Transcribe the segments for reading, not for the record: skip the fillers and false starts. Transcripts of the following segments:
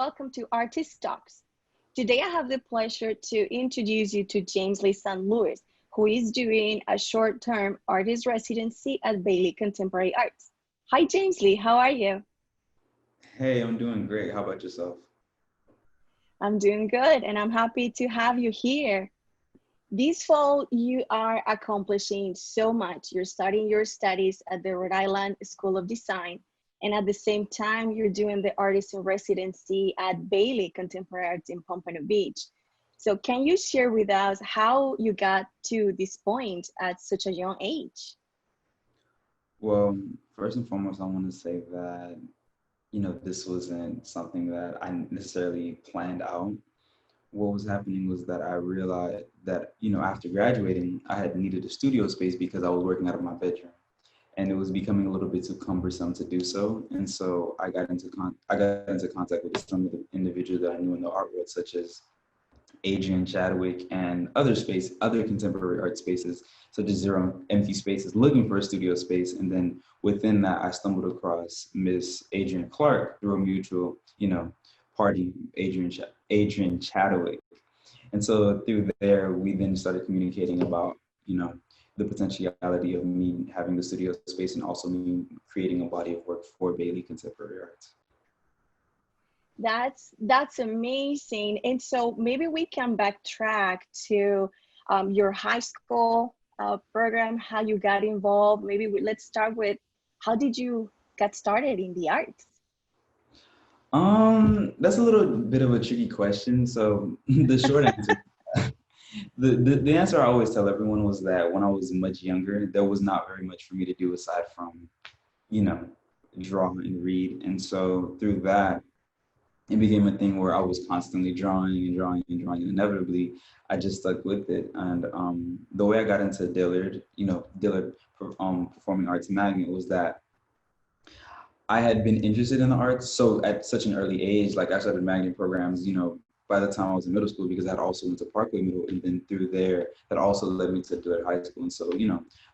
welcome to Artist Talks. Today I have the pleasure to introduce you to Jamesly St. Louis, who is doing a short-term artist residency at Bailey Contemporary Arts. Hi Jamesly, how are you? Hey, I'm doing great. How about yourself? I'm doing good and I'm happy to have you here. This fall, you are accomplishing so much. You're starting your studies at the Rhode Island School of Design, and at the same time, you're doing the artist in residency at Bailey Contemporary Arts in Pompano Beach. So can you share with us how you got to this point at such a young age? Well, first and foremost, I want to say that, this wasn't something that I necessarily planned out. What was happening was that I realized that, after graduating, I had needed a studio space because I was working out of my bedroom. And it was becoming a little bit too cumbersome to do so. And so I got into contact with some of the individuals that I knew in the art world, such as Adrian Chadwick and other contemporary art spaces, such as Zero Empty Spaces, looking for a studio space. And then within that, I stumbled across Miss Adrian Clark through a mutual, party, Adrian Chadwick. And so through there, we then started communicating about, the potentiality of me having the studio space and also me creating a body of work for Bailey Contemporary Arts. That's amazing. And so maybe we can backtrack to your high school program, how you got involved. Let's start with how did you get started in the arts? That's a little bit of a tricky question. So the short answer, the answer I always tell everyone was that when I was much younger, there was not very much for me to do aside from, you know, draw and read. And so through that, it became a thing where I was constantly drawing and drawing and drawing. And inevitably, I just stuck with it. And the way I got into Dillard Performing Arts Magnet was that I had been interested in the arts. So at such an early age, like I started magnet programs, by the time I was in middle school, because I had also went to Parkway Middle, and then through there, that also led me to Dillard High School. And so,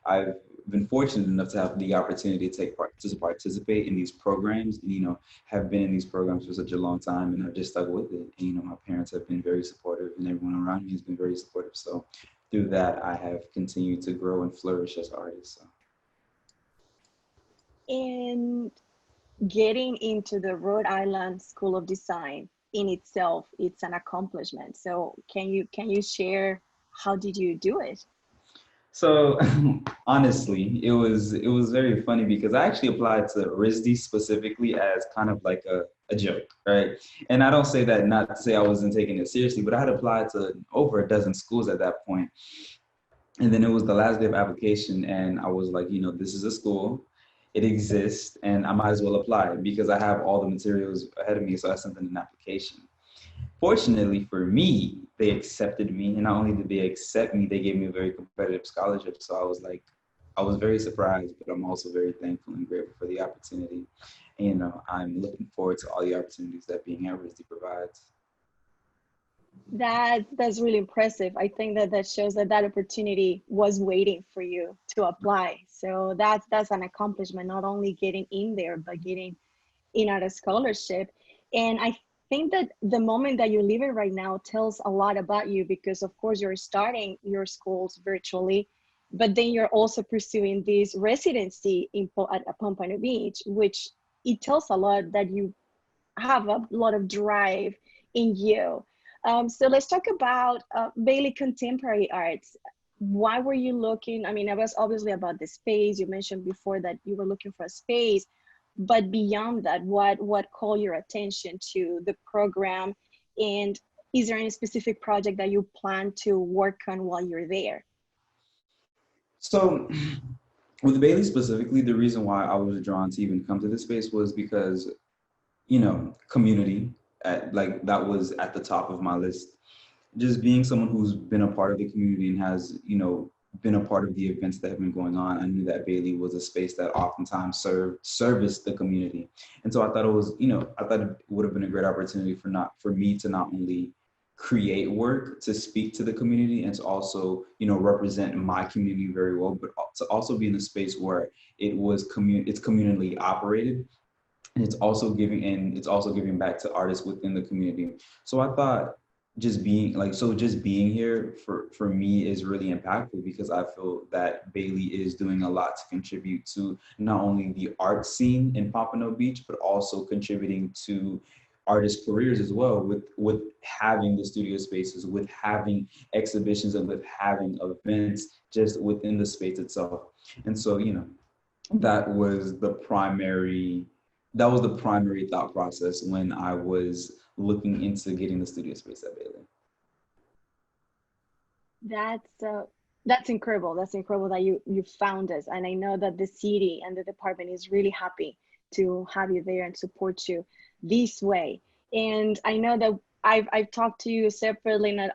I've been fortunate enough to have the opportunity to participate in these programs, and have been in these programs for such a long time, and I've just stuck with it. And, my parents have been very supportive, and everyone around me has been very supportive. So through that, I have continued to grow and flourish as an artist. So. And getting into the Rhode Island School of Design in itself, it's an accomplishment. So can you share how did you do it? So honestly, it was very funny because I actually applied to RISD specifically as kind of like a joke, right? And I don't say that not to say I wasn't taking it seriously, but I had applied to over a dozen schools at that point. And then it was the last day of application, and I was like, this is a school, it exists, and I might as well apply because I have all the materials ahead of me. So I sent in an application. Fortunately for me, they accepted me, and not only did they accept me, they gave me a very competitive scholarship. So I was very surprised, but I'm also very thankful and grateful for the opportunity. And, I'm looking forward to all the opportunities that being at RISD provides. That's really impressive. I think that shows that opportunity was waiting for you to apply. So that's an accomplishment, not only getting in there, but getting in at a scholarship. And I think that the moment that you're living right now tells a lot about you because of course you're starting your schools virtually, but then you're also pursuing this residency at Pompano Beach, which it tells a lot that you have a lot of drive in you. So let's talk about Bailey Contemporary Arts. Why were you looking? I mean, it was obviously about the space. You mentioned before that you were looking for a space, but beyond that, what called your attention to the program? And is there any specific project that you plan to work on while you're there? So with Bailey specifically, the reason why I was drawn to even come to this space was because, community, like that was at the top of my list. Just being someone who's been a part of the community and has, been a part of the events that have been going on, I knew that Bailey was a space that oftentimes serviced the community. And so I thought I thought it would have been a great opportunity for me to not only create work to speak to the community and to also, represent my community very well, but to also be in a space where it's communally operated. and it's also giving back to artists within the community. So I thought just being here for me is really impactful because I feel that Bailey is doing a lot to contribute to not only the art scene in Pompano Beach, but also contributing to artists' careers as well with having the studio spaces, with having exhibitions, and with having events just within the space itself. And so, that was the primary that was the primary thought process when I was looking into getting the studio space at Bailey. That's that's incredible. That's incredible that you found us, and I know that the city and the department is really happy to have you there and support you this way. And I know that I've talked to you separately in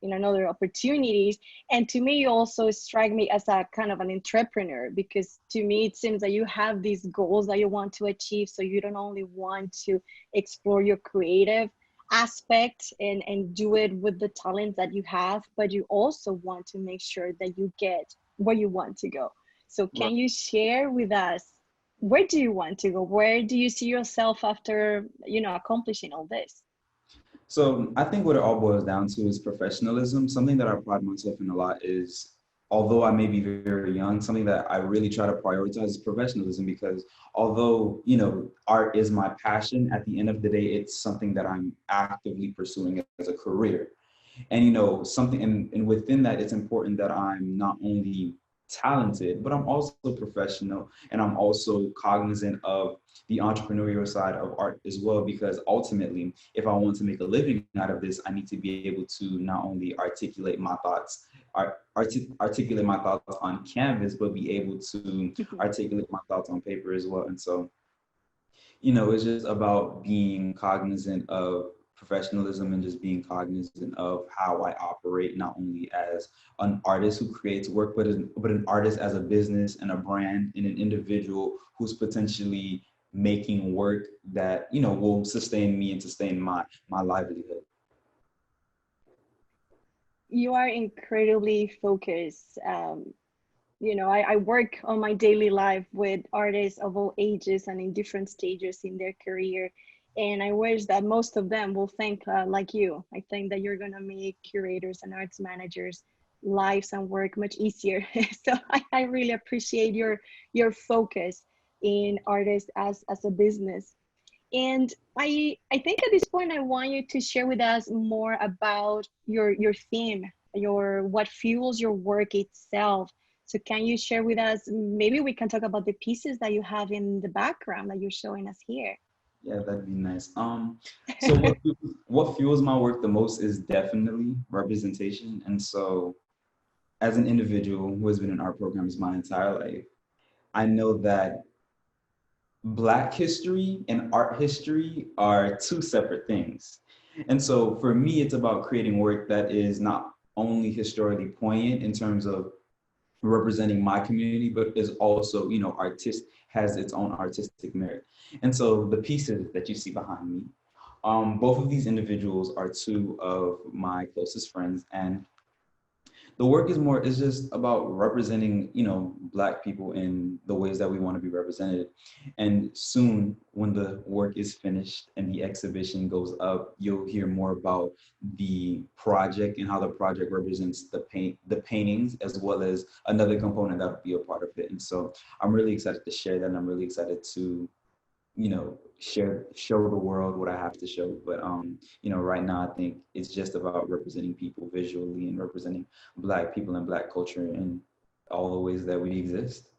another opportunities, and to me, you also strike me as a kind of an entrepreneur because to me it seems that you have these goals that you want to achieve. So you don't only want to explore your creative aspect and do it with the talent that you have, but you also want to make sure that you get where you want to go. So Right. can you share with us, where do you want to go? Where do you see yourself after, accomplishing all this? So I think what it all boils down to is professionalism. Something that I pride myself in a lot is, although I may be very young, something that I really try to prioritize is professionalism because although, art is my passion, at the end of the day, it's something that I'm actively pursuing as a career. And something and within that, it's important that I'm not only talented, but I'm also professional, and I'm also cognizant of the entrepreneurial side of art as well, because ultimately, if I want to make a living out of this, I need to be able to not only articulate my thoughts on canvas, but be able to articulate my thoughts on paper as well. And so, it's just about being cognizant of professionalism and just being cognizant of how I operate, not only as an artist who creates work, but an artist as a business and a brand and an individual who's potentially making work that, will sustain me and sustain my livelihood. You are incredibly focused. I work on my daily life with artists of all ages and in different stages in their career. And I wish that most of them will think like you. I think that you're going to make curators and arts managers' lives and work much easier. So I really appreciate your focus in artists as a business. And I think at this point I want you to share with us more about your theme, your what fuels your work itself. So can you share with us, maybe we can talk about the pieces that you have in the background that you're showing us here. Yeah, that'd be nice. So what fuels my work the most is definitely representation. And so as an individual who has been in art programs my entire life, I know that Black history and art history are two separate things. And so for me, it's about creating work that is not only historically poignant in terms of representing my community, but is also, has its own artistic merit. And so the pieces that you see behind me, both of these individuals are two of my closest friends, and the work is just about representing, Black people in the ways that we want to be represented. And soon, when the work is finished and the exhibition goes up, you'll hear more about the project and how the project represents the paintings, as well as another component that will be a part of it. And so I'm really excited to share that, and I'm really excited to, show the world what I have to show. But right now I think it's just about representing people visually and representing Black people and Black culture in all the ways that we exist.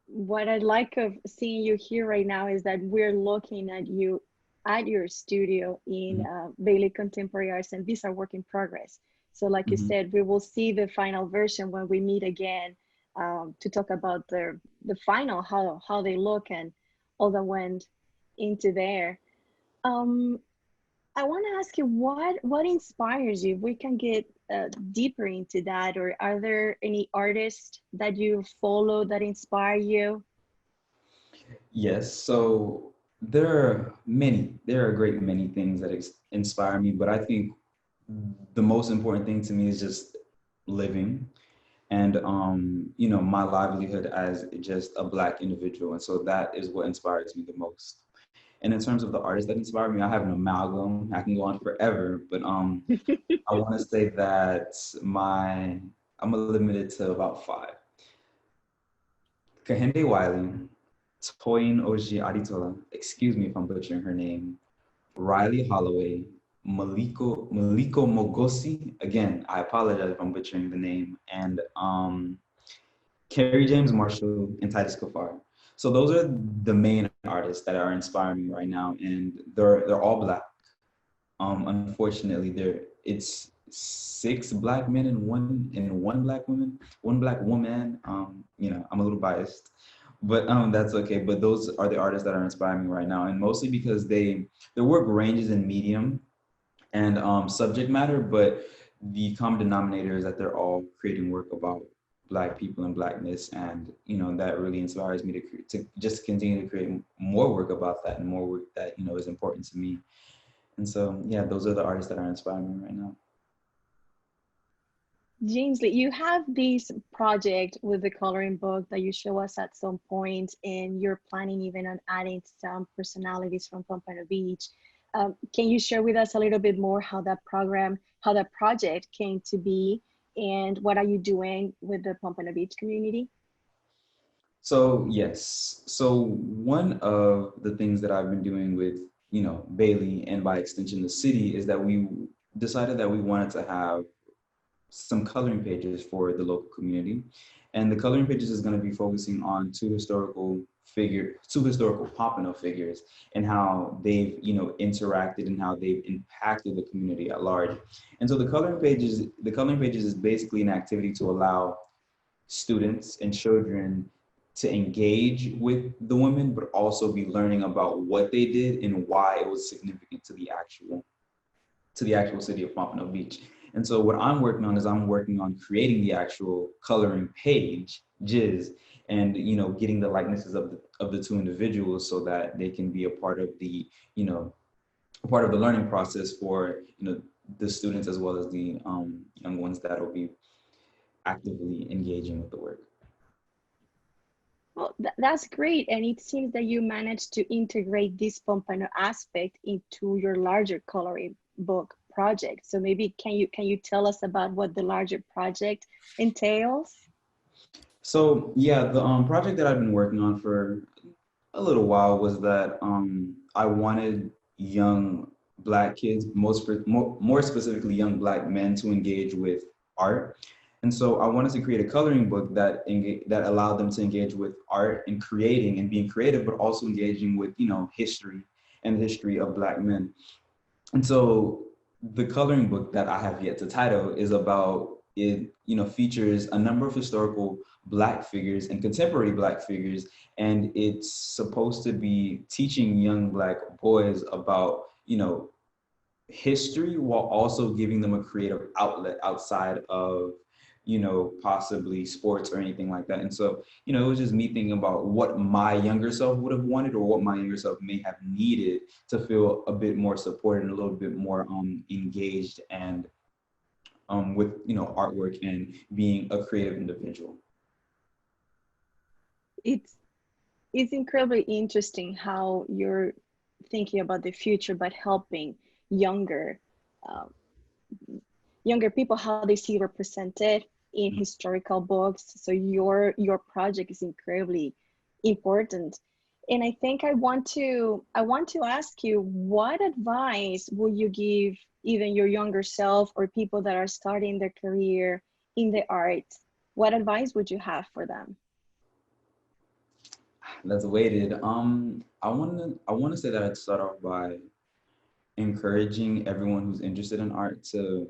What I like of seeing you here right now is that we're looking at you at your studio in Bailey Contemporary Arts, and these are work in progress. So like you Mm-hmm. said, we will see the final version when we meet again, to talk about the final, how they look and all that went into there. Um, I want to ask you what inspires you. If we can get deeper into that, or are there any artists that you follow that inspire you? Yes, so there are a great many things that inspire me, but I think the most important thing to me is just living. and my livelihood as just a Black individual. And so that is what inspires me the most. And in terms of the artists that inspire me, I have an amalgam. I can go on forever, but I want to say that I'm limited to about five. Kahende Wiley, Toyin Oji Aditola, excuse me if I'm butchering her name, Riley Holloway, Maliko Mogosi, again, I apologize if I'm butchering the name, and Kerry James Marshall and Titus Kafar. So those are the main artists that are inspiring me right now, and they're all Black. Unfortunately, it's six Black men and one Black woman, one Black woman. I'm a little biased, but that's okay. But those are the artists that are inspiring me right now, and mostly because their work ranges in medium and subject matter, but the common denominator is that they're all creating work about Black people and Blackness, and that really inspires me to just continue to create more work about that and more work that is important to me. And so, yeah, those are the artists that are inspiring me right now. Jamesly, you have this project with the coloring book that you show us at some point, and you're planning even on adding some personalities from Pompano Beach. Can you share with us a little bit more how that project came to be, and what are you doing with the Pompano Beach community? So yes, so one of the things that I've been doing with Bailey, and by extension the city, is that we decided that we wanted to have some coloring pages for the local community. And the coloring pages is going to be focusing on two historical Pompano figures, and how they've, interacted and how they've impacted the community at large. And so the coloring pages is basically an activity to allow students and children to engage with the women, but also be learning about what they did and why it was significant to the actual city of Pompano Beach. And so what I'm working on is I'm working on creating the actual coloring page, Jizz, and getting the likenesses of the two individuals so that they can be a part of the learning process for the students, as well as the young ones that will be actively engaging with the work. Well, that's great. And it seems that you managed to integrate this Pompano aspect into your larger coloring book project. So maybe can you tell us about what the larger project entails? So yeah, the project that I've been working on for a little while was that I wanted young Black kids, more specifically young Black men, to engage with art. And so I wanted to create a coloring book that allowed them to engage with art and creating and being creative, but also engaging with history and the history of Black men. And so the coloring book that I have yet to title is about it, features a number of historical Black figures and contemporary Black figures, and it's supposed to be teaching young Black boys about history, while also giving them a creative outlet outside of possibly sports or anything like that. And so it was just me thinking about what my younger self would have wanted, or what my younger self may have needed to feel a bit more supported and a little bit more engaged and with artwork and being a creative individual. It's incredibly interesting how you're thinking about the future, but helping younger people, how they see represented in historical books. So your project is incredibly important. And I think I want to ask you, what advice would you give even your younger self or people that are starting their career in the arts? What advice would you have for them? That's weighted. I want to say that I'd start off by encouraging everyone who's interested in art to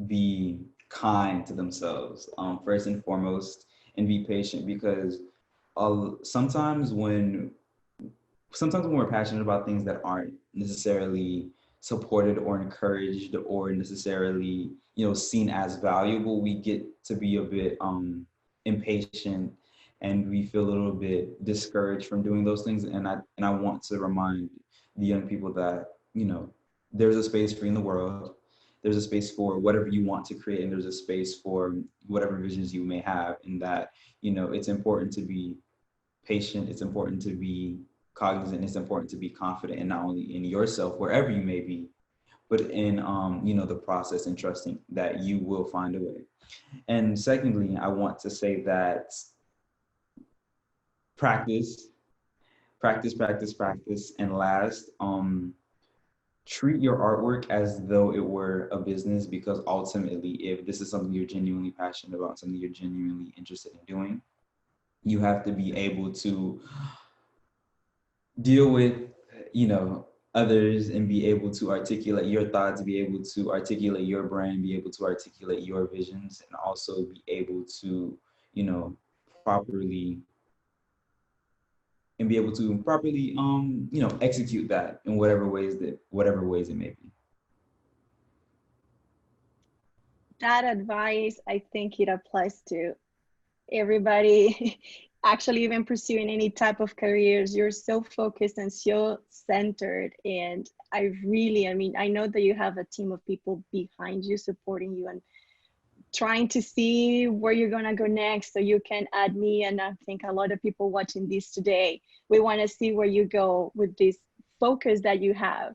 be kind to themselves, first and foremost, and be patient, because sometimes when we're passionate about things that aren't necessarily supported or encouraged or necessarily seen as valuable, we get to be a bit impatient, and we feel a little bit discouraged from doing those things. And I want to remind the young people that there's a space for you in the world, there's a space for whatever you want to create, and there's a space for whatever visions you may have. And that, you know, it's important to be patient, it's important to be cognizant, it's important to be confident, and not only in yourself, wherever you may be, but in you know, the process, and trusting that you will find a way. And secondly, I want to say that practice, practice, practice, practice. And last, treat your artwork as though it were a business, because ultimately, if this is something you're genuinely passionate about, something you're genuinely interested in doing, you have to be able to deal with, you know, others, and be able to articulate your thoughts, be able to articulate your brand, be able to articulate your visions, and also be able to, you know, properly and be able to properly you know, execute that in whatever ways it may be. That advice, I think it applies to everybody. Actually, even pursuing any type of careers, you're so focused and so centered. And I really, I mean, I know that you have a team of people behind you, supporting you and trying to see where you're gonna go next, so you can add me. And I think a lot of people watching this today, we want to see where you go with this focus that you have.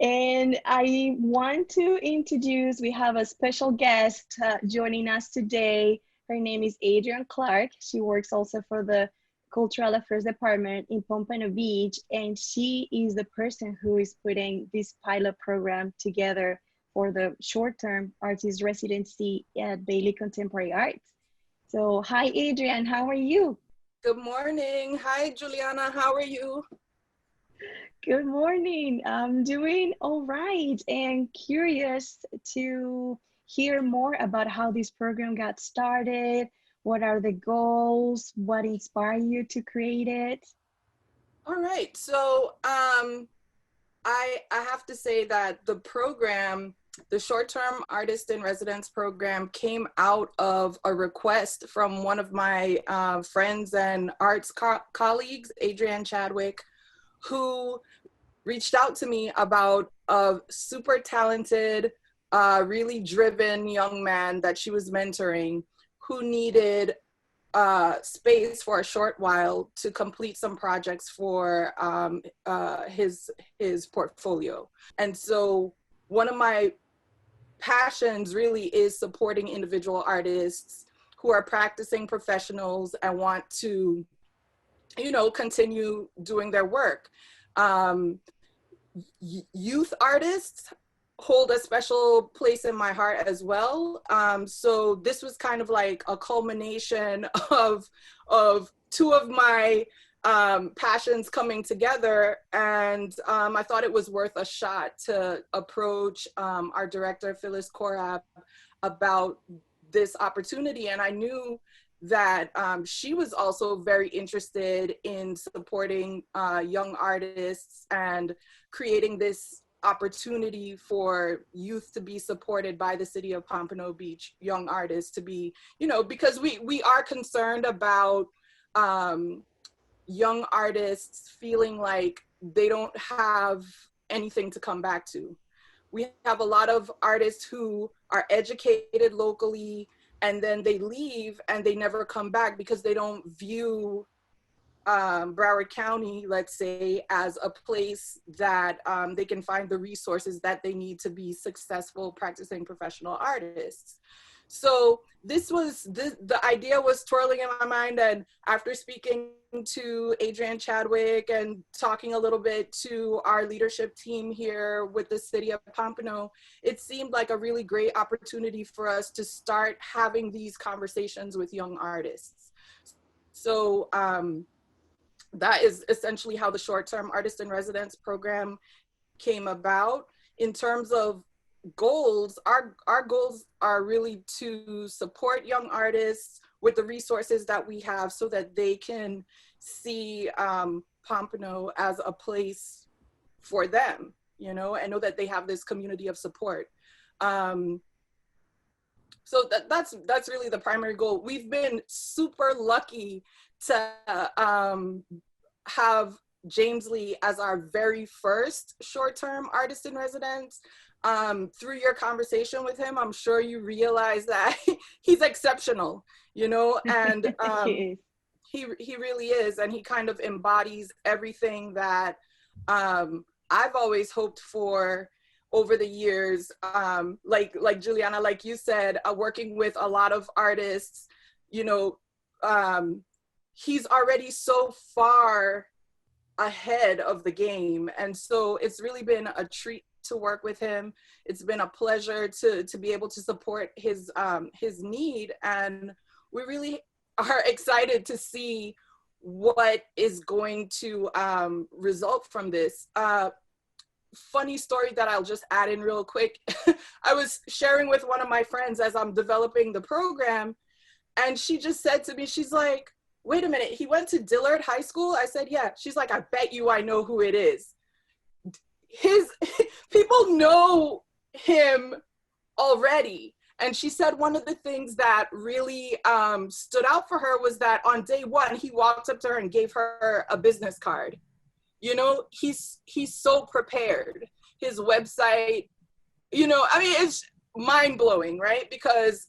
And I want to introduce, we have a special guest joining us today. Her name is Adrian Clark. She works also for the Cultural Affairs Department in Pompano Beach, and she is the person who is putting this pilot program together for the short-term artist residency at Bailey Contemporary Arts. So hi, Adrian, how are you? Good morning. Hi, Juliana. How are you? Good morning. I'm doing all right, and curious to hear more about how this program got started. What are the goals? What inspired you to create it? All right. So I have to say that the program, the short-term artist in residence program, came out of a request from one of my friends and arts colleagues, Adrian Chadwick, who reached out to me about a super talented, really driven young man that she was mentoring, who needed space for a short while to complete some projects for his portfolio. And so one of my passions really is supporting individual artists who are practicing professionals and want to, you know, continue doing their work. Youth artists hold a special place in my heart as well. So this was kind of like a culmination of two of my passions coming together. And I thought it was worth a shot to approach our director, Phyllis Korab, about this opportunity. And I knew that she was also very interested in supporting young artists and creating this opportunity for youth to be supported by the city of Pompano Beach, young artists to be, you know, because we are concerned about young artists feeling like they don't have anything to come back to. We have a lot of artists who are educated locally, and then they leave and they never come back because they don't view Broward County, let's say, as a place that they can find the resources that they need to be successful practicing professional artists. So the idea was twirling in my mind, and after speaking to Adrian Chadwick and talking a little bit to our leadership team here with the city of Pompano, it seemed like a really great opportunity for us to start having these conversations with young artists. So that is essentially how the short-term artist in residence program came about. In terms of goals, our goals are really to support young artists with the resources that we have so that they can see Pompano as a place for them, you know, and know that they have this community of support. So that's really the primary goal. We've been super lucky to have Jamezly as our very first short-term artist in residence. through your conversation with him, I'm sure you realize that he's exceptional, you know, and he really is. And he kind of embodies everything that I've always hoped for over the years. Like Juliana, like you said, working with a lot of artists, you know, he's already so far ahead of the game. And so it's really been a treat to work with him. It's been a pleasure to be able to support his need. And we really are excited to see what is going to result from this. Funny story that I'll just add in real quick. I was sharing with one of my friends as I'm developing the program, and she just said to me, she's like, wait a minute, he went to Dillard High School? I said, yeah. She's like, I bet you I know who it is. People know him already. And she said one of the things that really stood out for her was that on day one, he walked up to her and gave her a business card. You know, he's so prepared. His website, you know, I mean, it's mind blowing, right? Because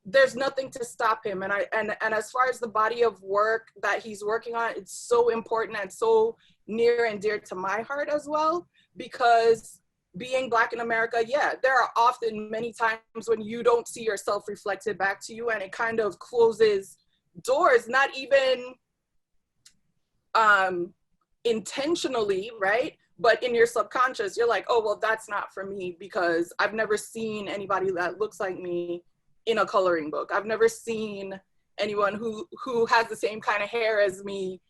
there's nothing to stop him. And as far as the body of work that he's working on, it's so important and so near and dear to my heart as well, because being Black in America, yeah, there are often many times when you don't see yourself reflected back to you, and it kind of closes doors, not even intentionally, right? But in your subconscious, you're like, oh, well, that's not for me because I've never seen anybody that looks like me in a coloring book. I've never seen anyone who has the same kind of hair as me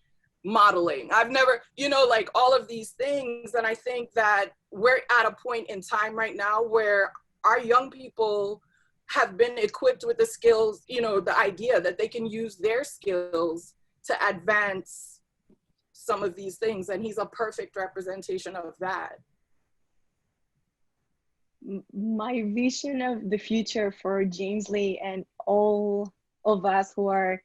modeling. I've never, you know, like all of these things. And I think that we're at a point in time right now where our young people have been equipped with the skills, you know, the idea that they can use their skills to advance some of these things. And he's a perfect representation of that. My vision of the future for Jamezly and all of us who are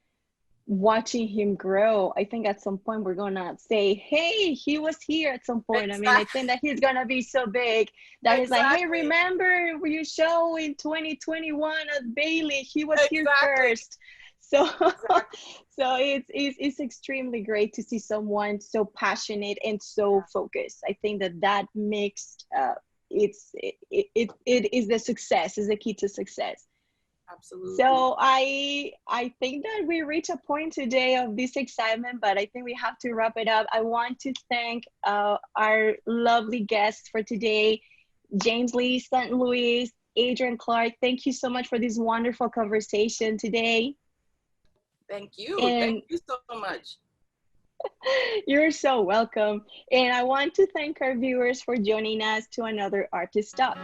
watching him grow, I think at some point we're gonna say, hey, he was here at some point. Exactly. I mean, I think that he's gonna be so big that he's like, hey, remember your show in 2021 at Bailey? He was here first. So so it's extremely great to see someone so passionate and so focused. I think that makes it is the success, is the key to success. Absolutely. So I think that we reach a point today of this excitement, but I think we have to wrap it up. I want to thank our lovely guests for today, Jamezly, St. Louis, Adrian Clark. Thank you so much for this wonderful conversation today. Thank you. Thank you so much. You're so welcome. And I want to thank our viewers for joining us to another Artist Talk.